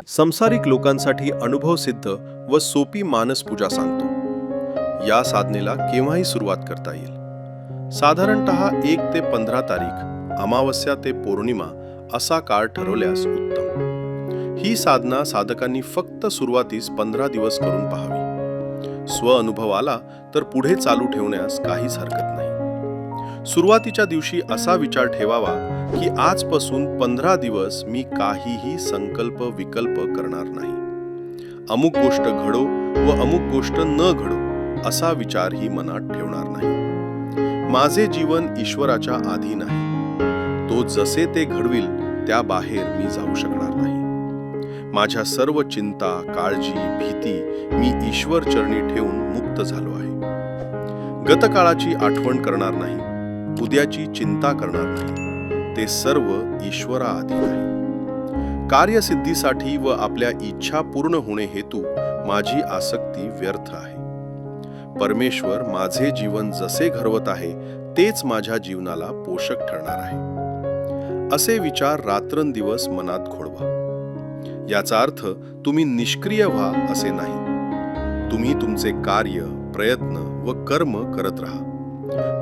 संसारिक लोकांसाठी अनुभवसिद्ध व सोपी मानस पूजा सांगतो। या साधनेला केव्हाही सुरुवात करता येईल। साधारणतः 1 ते 15 तारीख, अमावस्या ते पौर्णिमा असा काळ ठरवल्यास उत्तम। ही साधना साधकांनी फक्त सुरुवातीस 15 दिवस करून पाहावी। स्वअनुभव आला तर पुढे चालू ठेवण्यास काहीच हरकत नाही। सुरुवातीच्या दिवशी असा विचार ठेवावा की आजपासून 15 दिवस मी काहीही संकल्प विकल्प करणार नाही। अमुक गोष्ट घडो व अमुक गोष्ट न घडो असा विचारही मनात ठेवणार नाही। माझे जीवन ईश्वराच्या अधीन आहे। तो जसे ते घडविल त्या बाहेर मी जाऊ शकणार नाही। माझ्या सर्व चिंता, काळजी, भीती मी ईश्वर चरणी ठेवून मुक्त झालो आहे। गतकाळाची आठवण करणार नाही, उद्याची चिंता करणार नाही। ते सर्व ईश्वराधीन आहे। कार्यसिद्धीसाठी व आपल्या इच्छा पूर्ण होणे हेतू माझी आसक्ती व्यर्थ आहे। परमेश्वर माझे जीवन जसे घडवत आहे तेच माझ्या जीवनाला पोषक ठरणार आहे। असे विचार रात्रंदिवस मनात घोळवा। याचा अर्थ तुम्ही निष्क्रिय व्हा असे नाही। तुम्ही तुमचे कार्य, प्रयत्न व कर्म करत राहा।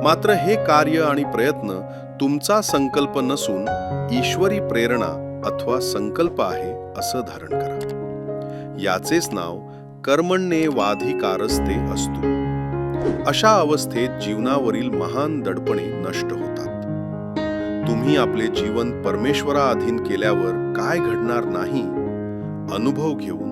मात्र हे कार्य आणि प्रयत्न तुमचा संकल्प नसून ईश्वरी प्रेरणा अथवा संकल्प आहे असं धारण करा। याचेच नाव कर्मण्येवाधिकारस्ते अस्तु। अशा अवस्थेत जीवनावरील महान दडपणे नष्ट होतात। तुम्ही आपले जीवन परमेश्वराधीन केल्यावर काय घडणार नाही, अनुभव घेऊन